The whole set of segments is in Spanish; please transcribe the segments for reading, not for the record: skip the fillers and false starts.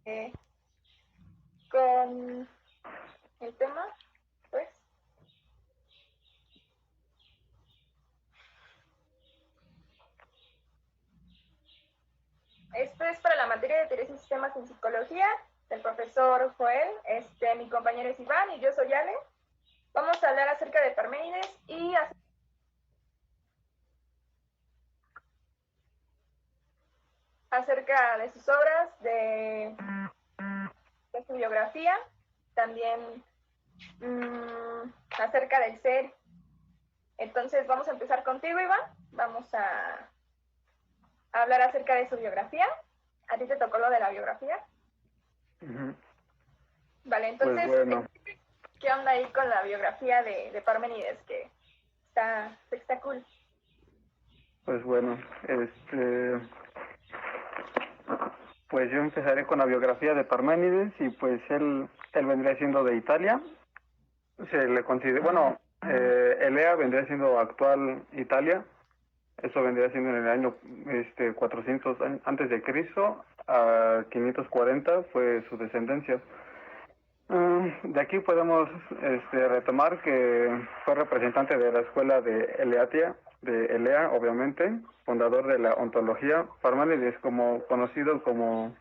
eh, con el tema, pues. Esto es para la materia de teorías y sistemas en psicología del profesor Joel. Mi compañero es Iván y yo soy Ale. Vamos a hablar acerca de Parménides y acerca de sus obras, de su biografía, también acerca del ser. Entonces vamos a empezar contigo, Iván. Vamos a hablar acerca de su biografía. ¿A ti te tocó lo de la biografía? Uh-huh. Vale, Pues entonces, bueno, ¿qué onda ahí con la biografía de Parménides? Que está cool. pues bueno, pues yo empezaré con la biografía de Parménides y pues él vendría siendo de Italia. Se le considera, bueno, Elea vendría siendo actual Italia. Eso vendría siendo en el año 400 antes de Cristo a 540 fue su descendencia. De aquí podemos retomar que fue representante de la escuela de Eleatia, de Elea, obviamente, fundador de la ontología. Parménides, como conocido como,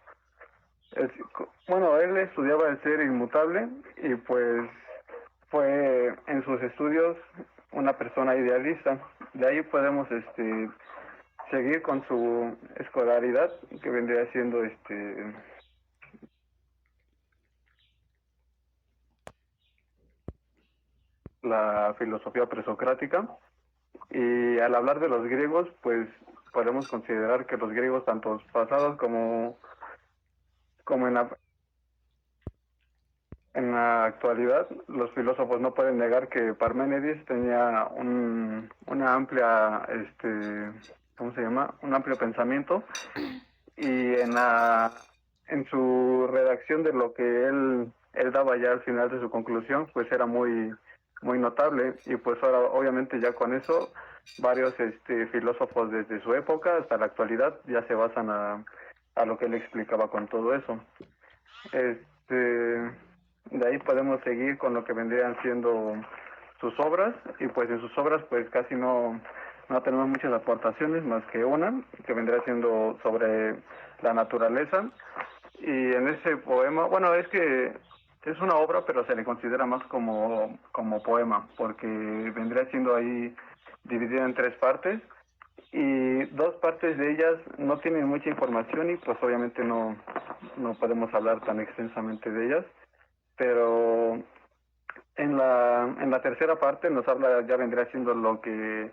bueno, él estudiaba el ser inmutable y pues fue en sus estudios una persona idealista. De ahí podemos seguir con su escolaridad, que vendría siendo la filosofía presocrática. Y al hablar de los griegos, pues podemos considerar que los griegos, tanto pasados como en la actualidad, los filósofos no pueden negar que Parménides tenía una amplia, ¿cómo se llama? Un amplio pensamiento y en su redacción de lo que él daba ya al final de su conclusión, pues era muy notable y pues ahora obviamente ya con eso varios filósofos desde su época hasta la actualidad ya se basan a lo que él explicaba con todo eso. De ahí podemos seguir con lo que vendrían siendo sus obras y pues en sus obras pues casi no tenemos muchas aportaciones más que una que vendría siendo sobre la naturaleza y en ese poema, bueno, es que es una obra pero se le considera más como poema porque vendría siendo ahí dividida en tres partes y dos partes de ellas no tienen mucha información y pues obviamente no podemos hablar tan extensamente de ellas, pero en la tercera parte nos habla, ya vendría siendo lo que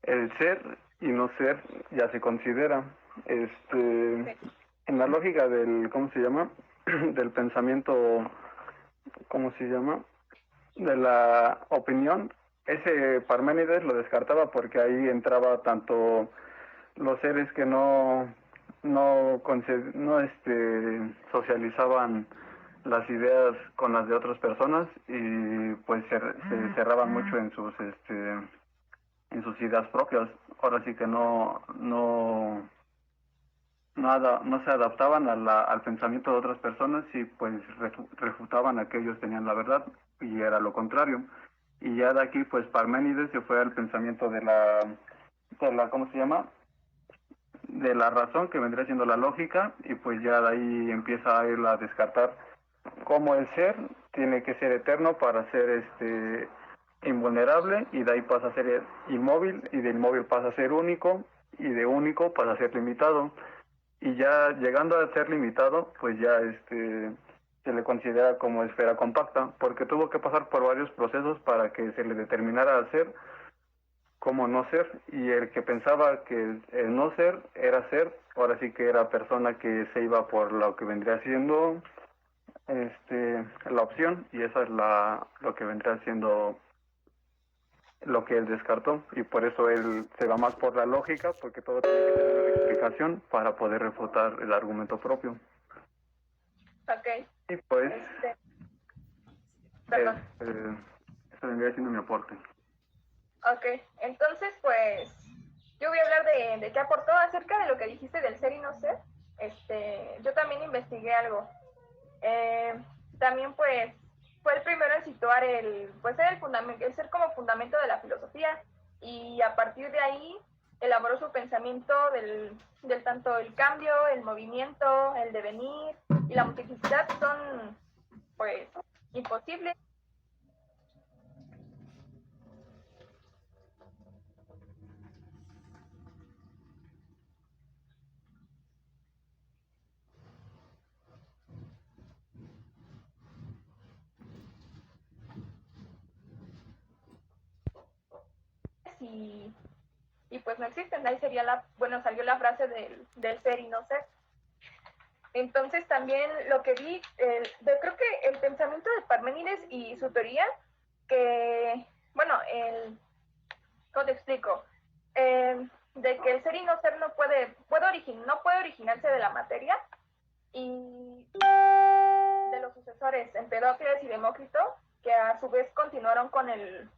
el ser y no ser ya se considera. En la lógica del, ¿cómo se llama? Del pensamiento, ¿cómo se llama? De la opinión, ese Parménides lo descartaba porque ahí entraba tanto los seres que no socializaban las ideas con las de otras personas y pues se cerraban mucho en sus ideas propias. Ahora sí que no se adaptaban al pensamiento de otras personas y pues refutaban a que ellos tenían la verdad y era lo contrario. Y ya de aquí pues Parménides se fue al pensamiento de la ¿cómo se llama? De la razón que vendría siendo la lógica y pues ya de ahí empieza a ir a descartar cómo el ser tiene que ser eterno para ser invulnerable y de ahí pasa a ser inmóvil y de inmóvil pasa a ser único y de único pasa a ser limitado y ya llegando a ser limitado pues ya se le considera como esfera compacta porque tuvo que pasar por varios procesos para que se le determinara al ser como no ser y el que pensaba que el no ser era ser, ahora sí que era persona que se iba por lo que vendría siendo la opción y esa es lo que vendría siendo lo que él descartó y por eso él se va más por la lógica porque todo tiene que tener una explicación para poder refutar el argumento propio. Ok. Y pues Perdón. eso vendría siendo mi aporte. Ok, entonces pues yo voy a hablar de qué aportó acerca de lo que dijiste del ser y no ser. yo también investigué algo. También pues fue el primero en situar el ser como fundamento de la filosofía, y a partir de ahí elaboró su pensamiento del tanto el cambio, el movimiento, el devenir y la multiplicidad son pues imposibles. Y, y pues no existen. Ahí sería salió la frase del ser y no ser. Entonces también lo que vi, creo que el pensamiento de Parménides y su teoría, que, ¿cómo te explico? De que el ser y no ser no puede originarse de la materia, y de los sucesores Empedócles y Demócrito, que a su vez continuaron con el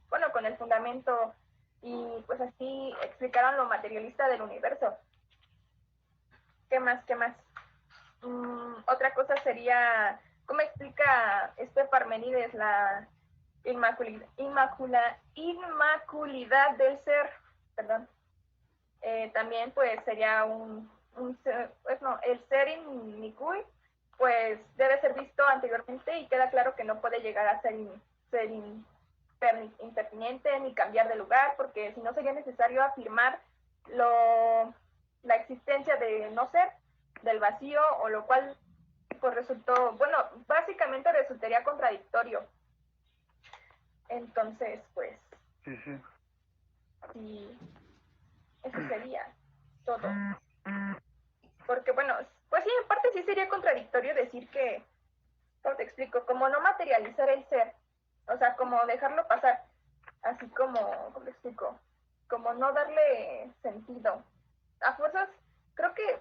fundamento, y pues así explicaron lo materialista del universo. ¿Qué más? Otra cosa sería, ¿cómo explica Parmenides la inmaculidad del ser? Perdón. También pues sería el ser innicui, pues debe ser visto anteriormente, y queda claro que no puede llegar a ser impertinente ni cambiar de lugar, porque si no sería necesario afirmar la existencia de no ser, del vacío, o lo cual pues básicamente resultaría contradictorio. Entonces pues sí, eso sería todo. Porque pues sí, en parte sí sería contradictorio decir que, ¿cómo te explico? Como no materializar el ser, o sea, como dejarlo pasar, así como, ¿cómo te explico? Como no darle sentido. A fuerzas, creo que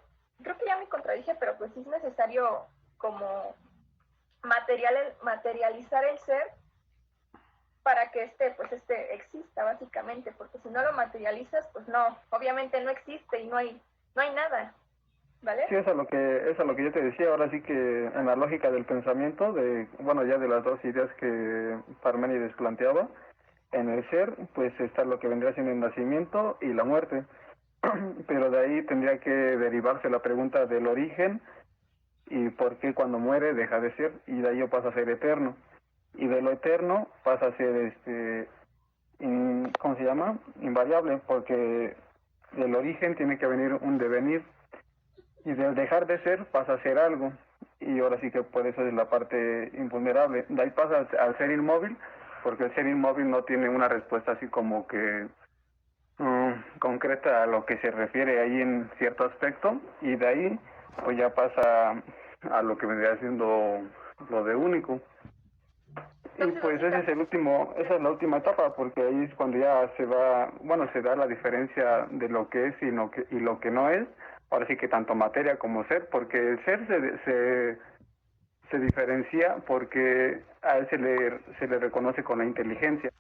ya me contradije, pero pues sí es necesario como materializar el ser para que este exista, básicamente, porque si no lo materializas, pues no, obviamente no existe y no hay nada, ¿vale? Sí, es a lo que yo te decía. Ahora sí que en la lógica del pensamiento, ya de las dos ideas que Parménides planteaba, en el ser, pues está lo que vendría siendo el nacimiento y la muerte. Pero de ahí tendría que derivarse la pregunta del origen y por qué cuando muere deja de ser, y de ahí pasa a ser eterno. Y de lo eterno pasa a ser, ¿cómo se llama? Invariable, porque del origen tiene que venir un devenir, y del dejar de ser pasa a ser algo, y ahora sí que por eso es la parte invulnerable. De ahí pasa al ser inmóvil, porque el ser inmóvil no tiene una respuesta así como que concreta a lo que se refiere ahí en cierto aspecto, y de ahí pues ya pasa a lo que vendría siendo lo de único. Y pues esa es la última etapa, porque ahí es cuando ya se da la diferencia de lo que es y lo que no es. Ahora sí que tanto materia como ser, porque el ser se diferencia porque a él se le reconoce con la inteligencia.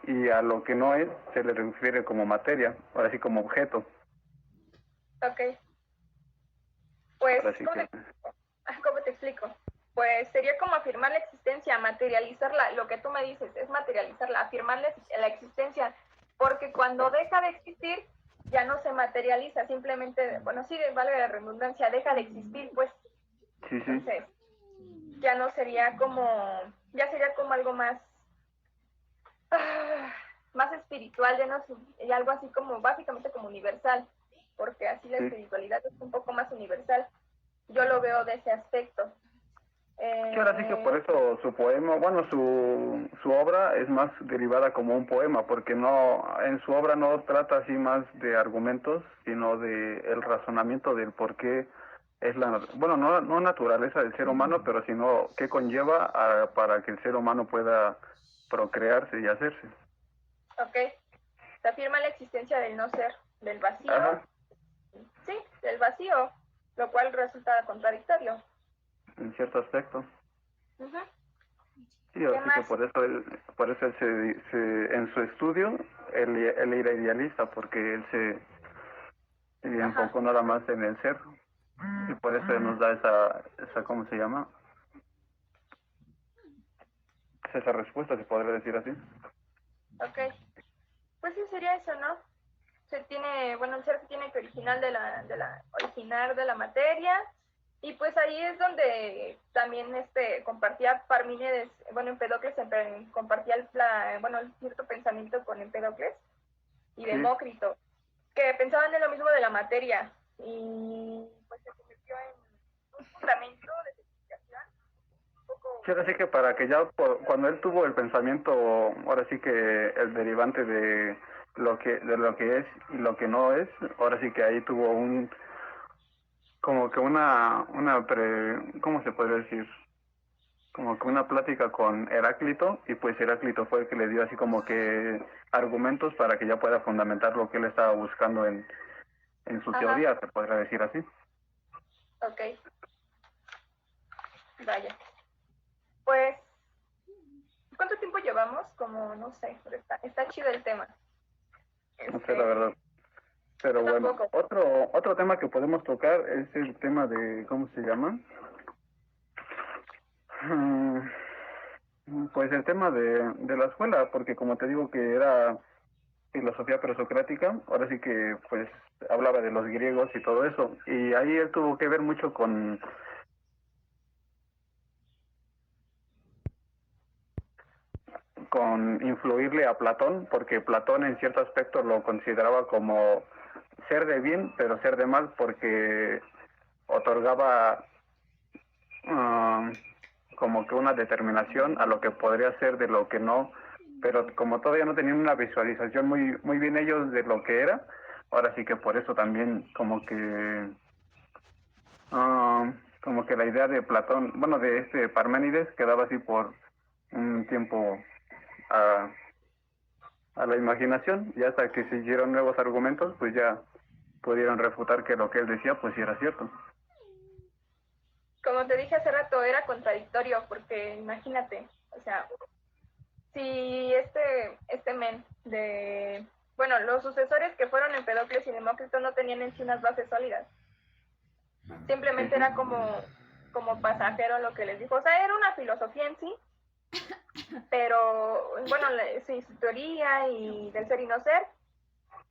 Y a lo que no es se le refiere como materia, ahora sí como objeto. Ok. Pues, Que... ¿cómo te explico? Pues sería como afirmar la existencia, materializarla. Lo que tú me dices es materializarla, afirmar la existencia, porque cuando deja de existir ya no se materializa, simplemente, sí, vale la redundancia, deja de existir, pues. Sí. Entonces, ya no sería ya sería como algo más más espiritual, y algo así como básicamente como universal, porque así la espiritualidad es un poco más universal. Yo lo veo de ese aspecto. Sí, ahora sí que por eso su poema, su obra es más derivada como un poema, porque en su obra no trata así más de argumentos, sino de el razonamiento del por qué es no naturaleza del ser humano, pero sino qué conlleva para que el ser humano pueda procrearse y hacerse. Ok. Se afirma la existencia del no ser, del vacío. Ajá. Sí, del vacío, lo cual resulta contradictorio. En cierto aspecto. Sí, ¿Qué así que más? por eso él en su estudio, él era idealista, porque él se Ajá. enfocó nada más en el ser, y por eso él nos da esa ¿cómo se llama? Esa respuesta, se podría decir así. Ok. Pues sí sería eso, ¿no? Bueno, el ser se tiene que originar de la materia, y pues ahí es donde también compartía Parménides, bueno, Empedocles compartía el cierto pensamiento con Empedocles y Sí, Demócrito, que pensaban en lo mismo de la materia, y pues se convirtió en un fundamento de su explicación un poco sí, ahora sí que para que ya, cuando él tuvo el pensamiento, ahora sí que el derivante de lo que es y lo que no es, ahora sí que ahí tuvo como que ¿cómo se podría decir? Como que una plática con Heráclito, y pues Heráclito fue el que le dio así como que argumentos para que ya pueda fundamentar lo que él estaba buscando en su ajá, teoría, se podría decir así. ok, vaya. Pues, ¿cuánto tiempo llevamos? Como, no sé, pero está chido el tema. No sé la verdad. Yo Pero bueno, tampoco. otro tema que podemos tocar es el tema de, ¿cómo se llama? Mm, Pues el tema de la escuela, porque como te digo que era filosofía presocrática, ahora sí que pues hablaba de los griegos y todo eso, y ahí él tuvo que ver mucho con influirle a Platón, porque Platón en cierto aspecto lo consideraba como ser de bien, pero ser de mal, porque otorgaba um, como que una determinación a lo que podría ser de lo que no, pero como todavía no tenían una visualización muy bien ellos de lo que era, ahora sí que por eso también como que la idea de Platón, bueno, de este Parménides quedaba así por un tiempo a, a la imaginación, y hasta que se hicieron nuevos argumentos, pues ya pudieron refutar que lo que él decía pues sí era cierto. Como te dije hace rato, era contradictorio, porque imagínate, o sea, si bueno, los sucesores que fueron Empedocles y Demócrito no tenían en sí unas bases sólidas, Sí, simplemente sí. era como pasajero lo que les dijo, o sea, era una filosofía en sí, pero bueno, sí, su teoría y del ser y no ser,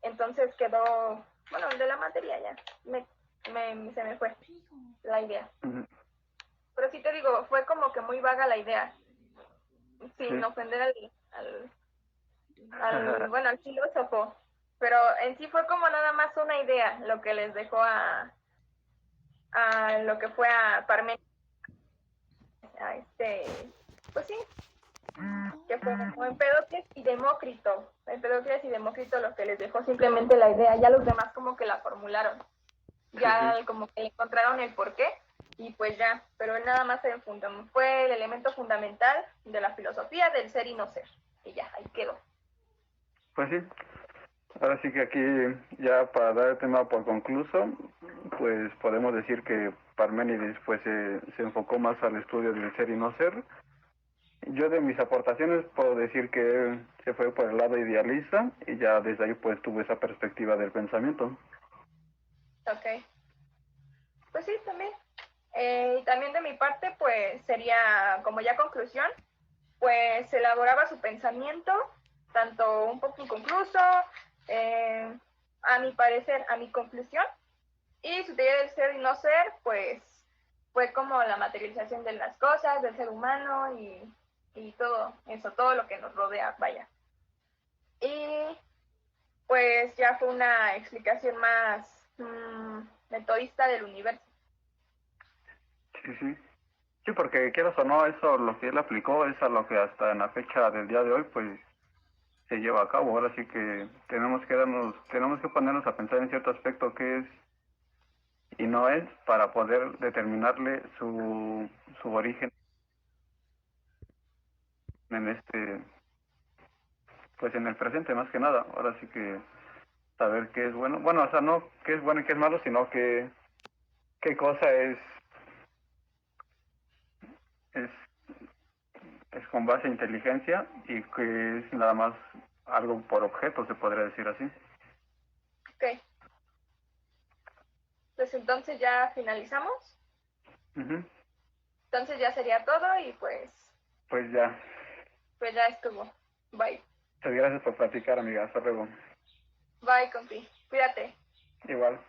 entonces quedó, bueno, de la materia ya, se me fue la idea. Ujú. Pero sí te digo, fue como que muy vaga la idea, Sí. sin ofender bueno, al filósofo, pero en sí fue como nada más una idea lo que les dejó a lo que fue a Parménides, a pues sí, que fue como Empedocles y Demócrito lo que les dejó simplemente la idea, ya los demás como que la formularon, Sí, sí. ya como que encontraron el porqué, y pues ya, pero él nada más fue el elemento fundamental de la filosofía del ser y no ser, y ya, ahí quedó. Pues sí, ahora sí que aquí, ya para dar el tema por concluso, pues podemos decir que Parménides pues se enfocó más al estudio del ser y no ser. Yo de mis aportaciones puedo decir que él se fue por el lado idealista, y ya desde ahí pues tuvo esa perspectiva del pensamiento. Ok, pues sí, también. Y también de mi parte, pues sería como ya conclusión, pues elaboraba su pensamiento, tanto un poco inconcluso, eh, a mi parecer, a mi conclusión, y su teoría del ser y no ser, pues fue como la materialización de las cosas, del ser humano y todo eso, todo lo que nos rodea, vaya. Y pues ya fue una explicación más metodista del universo. Sí, sí. Sí, porque quieras o no, eso lo que él aplicó es a lo que hasta en la fecha del día de hoy pues se lleva a cabo. Ahora sí que tenemos que ponernos a pensar en cierto aspecto qué es y no es, para poder determinarle su origen en pues en el presente más que nada. Ahora sí que saber qué es bueno, bueno, o sea, no qué es bueno y qué es malo, sino qué cosa es, con base a inteligencia y que es nada más algo por objeto, se podría decir así. Ok. Pues entonces ya finalizamos. Ujú. Entonces ya sería todo y pues Pues ya. ya estuvo. Bye. Muchas gracias por platicar, amiga. Hasta luego. Bye, compi. Cuídate. Igual.